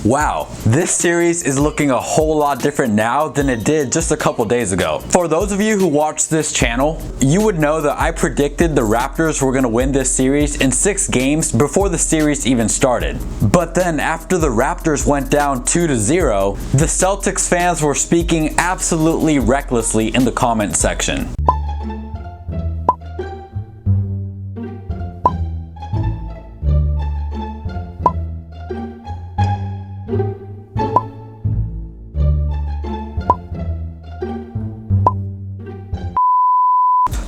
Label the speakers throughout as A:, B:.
A: Wow, this series is looking a whole lot different now than it did just a couple days ago. For those of you who watch this channel, you would know that I predicted the Raptors were going to win this series in 6 games before the series even started. But then after the Raptors went down 2-0, the Celtics fans were speaking absolutely recklessly in the comment section.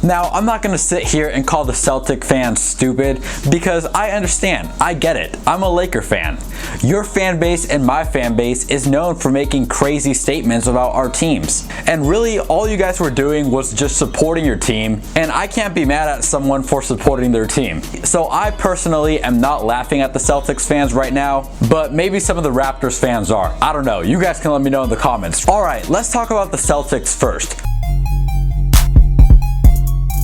A: Now, I'm not going to sit here and call the Celtic fans stupid because I understand. I get it. I'm a Laker fan. Your fan base and my fan base is known for making crazy statements about our teams. And really, all you guys were doing was just supporting your team, and I can't be mad at someone for supporting their team. So I personally am not laughing at the Celtics fans right now, but maybe some of the Raptors fans are. I don't know. You guys can let me know in the comments. Alright, let's talk about the Celtics first.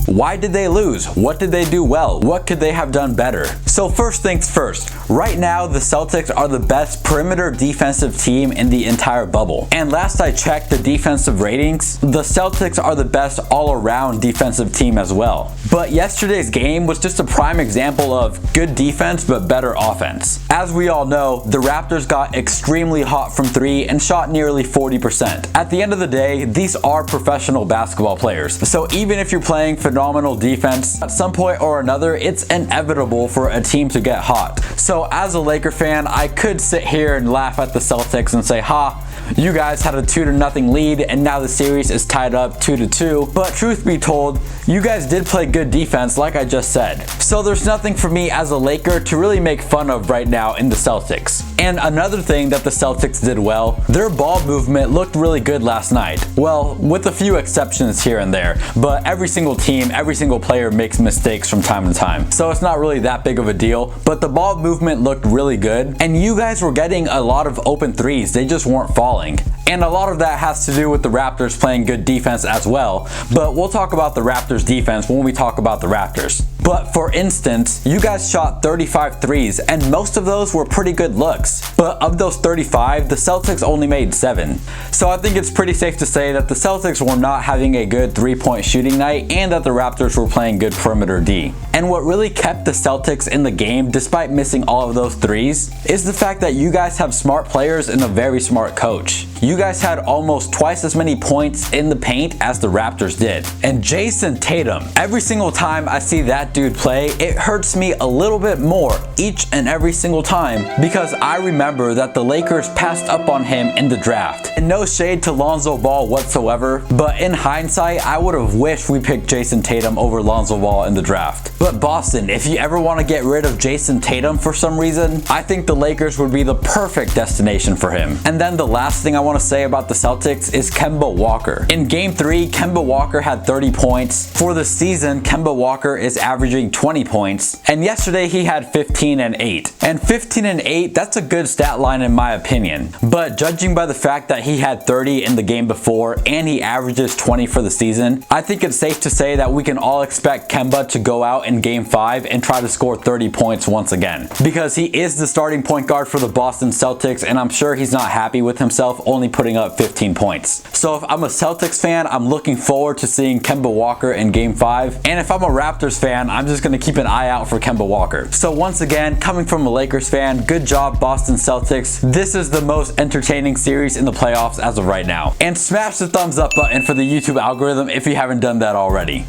A: Why did they lose? What did they do well? What could they have done better? So first things first, right now the Celtics are the best perimeter defensive team in the entire bubble. And last I checked the defensive ratings, the Celtics are the best all-around defensive team as well. But yesterday's game was just a prime example of good defense but better offense. As we all know, the Raptors got extremely hot from 3 and shot nearly 40%. At the end of the day, these are professional basketball players. So even if you're playing phenomenal defense, at some point or another, it's inevitable for a team to get hot. So as a Laker fan, I could sit here and laugh at the Celtics and say, ha, you guys had a 2-0 lead and now the series is tied up 2-2. But truth be told, you guys did play good defense like I just said. So there's nothing for me as a Laker to really make fun of right now in the Celtics. And another thing that the Celtics did well, their ball movement looked really good last night. Well, with a few exceptions here and there, but every single team, every single player makes mistakes from time to time. So it's not really that big of a deal, but the ball movement looked really good. And you guys were getting a lot of open threes, they just weren't falling. And a lot of that has to do with the Raptors playing good defense as well, but we'll talk about the Raptors defense when we talk about the Raptors. But for instance, you guys shot 35 threes and most of those were pretty good looks. But of those 35, the Celtics only made 7. So I think it's pretty safe to say that the Celtics were not having a good 3-point shooting night and that the Raptors were playing good perimeter D. And what really kept the Celtics in the game despite missing all of those threes is the fact that you guys have smart players and a very smart coach. You guys had almost twice as many points in the paint as the Raptors did. And Jayson Tatum, every single time I see that dude play, it hurts me a little bit more each and every single time because I remember that the Lakers passed up on him in the draft. And no shade to Lonzo Ball whatsoever, but in hindsight, I would have wished we picked Jayson Tatum over Lonzo Ball in the draft. But Boston, if you ever want to get rid of Jayson Tatum for some reason, I think the Lakers would be the perfect destination for him. And then the last thing I want to say about the Celtics is Kemba Walker. In Game 3, Kemba Walker had 30 points. For the season, Kemba Walker is averaging 20 points. And yesterday he had 15 and 8. And 15 and 8, that's a good stat line in my opinion. But judging by the fact that he had 30 in the game before and he averages 20 for the season, I think it's safe to say that we can all expect Kemba to go out in Game 5 and try to score 30 points once again. Because he is the starting point guard for the Boston Celtics and I'm sure he's not happy with himself only putting up 15 points. So if I'm a Celtics fan, I'm looking forward to seeing Kemba Walker in Game 5. And if I'm a Raptors fan, I'm just going to keep an eye out for Kemba Walker. So once again, coming from a Lakers fan, good job Boston Celtics. This is the most entertaining series in the playoffs as of right now. And smash the thumbs up button for the YouTube algorithm if you haven't done that already.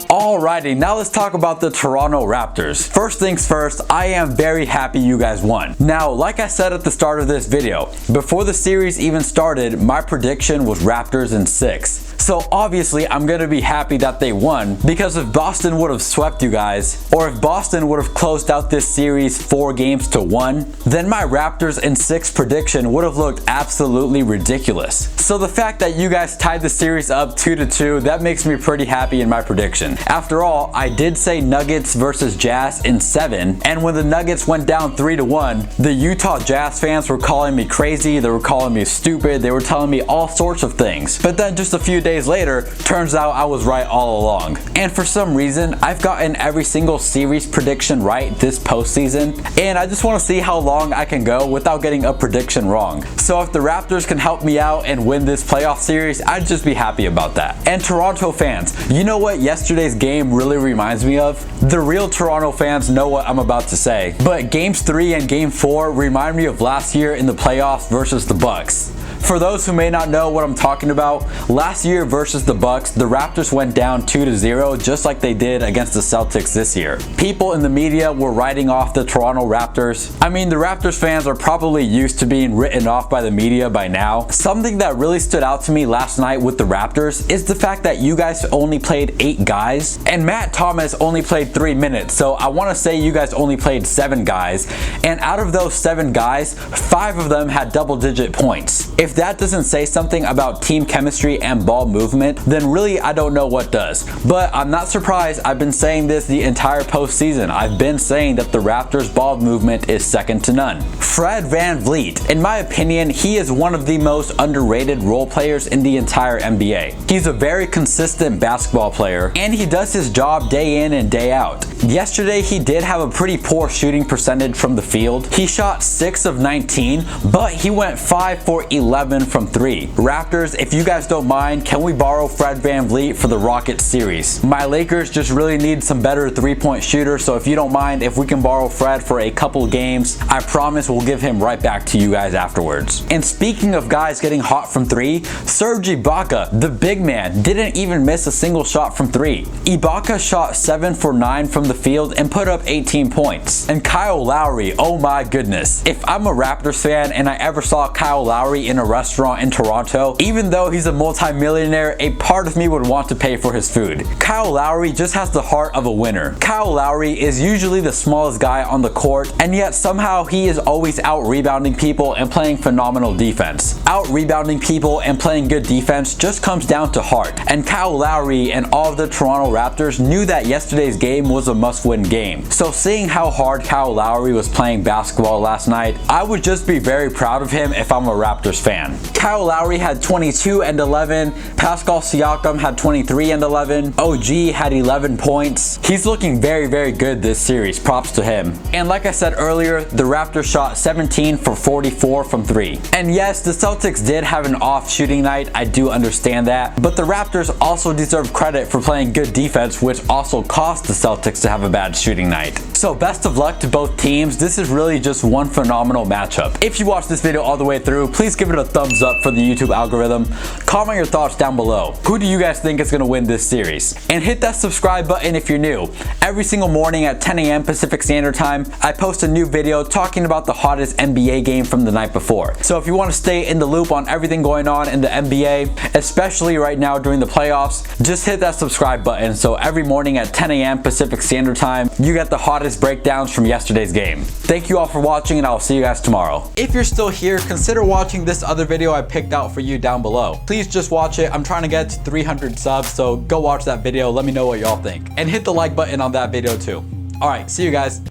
A: Alrighty, now let's talk about the Toronto Raptors. First things first, I am very happy you guys won. Now, like I said at the start of this video, before the series even started, my prediction was Raptors in 6. So obviously I'm gonna be happy that they won, because if Boston would have swept you guys, or if Boston would have closed out this series 4-1, then my Raptors in 6 prediction would have looked absolutely ridiculous. So the fact that you guys tied the series up 2-2, that makes me pretty happy in my prediction. After all, I did say Nuggets versus Jazz in 7, and when the Nuggets went down 3-1, the Utah Jazz fans were calling me crazy, they were calling me stupid, they were telling me all sorts of things. But then just a few days later, turns out I was right all along. And for some reason, I've gotten every single series prediction right this postseason, and I just want to see how long I can go without getting a prediction wrong. So if the Raptors can help me out and win this playoff series, I'd just be happy about that. And Toronto fans, you know what yesterday's game really reminds me of? The real Toronto fans know what I'm about to say, but games 3 and game 4 remind me of last year in the playoffs versus the Bucks. For those who may not know what I'm talking about, last year versus the Bucks, the Raptors went down 2-0 just like they did against the Celtics this year. People in the media were writing off the Toronto Raptors. I mean, the Raptors fans are probably used to being written off by the media by now. Something that really stood out to me last night with the Raptors is the fact that you guys only played 8 guys and Matt Thomas only played 3 minutes. So I want to say you guys only played 7 guys, and out of those 7 guys, 5 of them had double-digit points. If that doesn't say something about team chemistry and ball movement, then really I don't know what does. But I'm not surprised. I've been saying this the entire postseason. I've been saying that the Raptors' ball movement is second to none. Fred VanVleet, in my opinion, he is one of the most underrated role players in the entire NBA. He's a very consistent basketball player, and he does his job day in and day out. Yesterday, he did have a pretty poor shooting percentage from the field. He shot 6 of 19, but he went 5 for 11 from 3. Raptors, if you guys don't mind, can we borrow Fred VanVleet for the Rockets series? My Lakers just really need some better 3-point shooters, so if you don't mind, if we can borrow Fred for a couple games, I promise we'll give him right back to you guys afterwards. And speaking of guys getting hot from 3, Serge Ibaka, the big man, didn't even miss a single shot from 3. Ibaka shot 7 for 9 from the field and put up 18 points. And Kyle Lowry, oh my goodness. If I'm a Raptors fan and I ever saw Kyle Lowry in a restaurant in Toronto, even though he's a multi-millionaire, a part of me would want to pay for his food. Kyle Lowry just has the heart of a winner. Kyle Lowry is usually the smallest guy on the court, and yet somehow he is always out-rebounding people and playing phenomenal defense. Out-rebounding people and playing good defense just comes down to heart, and Kyle Lowry and all of the Toronto Raptors knew that yesterday's game was a must-win game. So seeing how hard Kyle Lowry was playing basketball last night, I would just be very proud of him if I'm a Raptors fan. Kyle Lowry had 22 and 11, Pascal Siakam had 23 and 11, OG had 11 points. He's looking very, very good this series, props to him. And like I said earlier, the Raptors shot 17 for 44 from 3. And yes, the Celtics did have an off shooting night, I do understand that, but the Raptors also deserve credit for playing good defense, which also cost the Celtics to have a bad shooting night. So best of luck to both teams. This is really just one phenomenal matchup. If you watched this video all the way through, please give it a thumbs up for the YouTube algorithm. Comment your thoughts down below. Who do you guys think is going to win this series? And hit that subscribe button if you're new. Every single morning at 10 a.m. Pacific Standard Time, I post a new video talking about the hottest NBA game from the night before. So if you want to stay in the loop on everything going on in the NBA, especially right now during the playoffs, just hit that subscribe button. So every morning at 10 a.m. Pacific Standard Time, you get the hottest breakdowns from yesterday's game. Thank you all for watching, and I'll see you guys tomorrow. If you're still here, consider watching this other video I picked out for you down below. Please just watch it. I'm trying to get to 300 subs, so go watch that video. Let me know what y'all think. And hit the like button on that video too. All right, see you guys.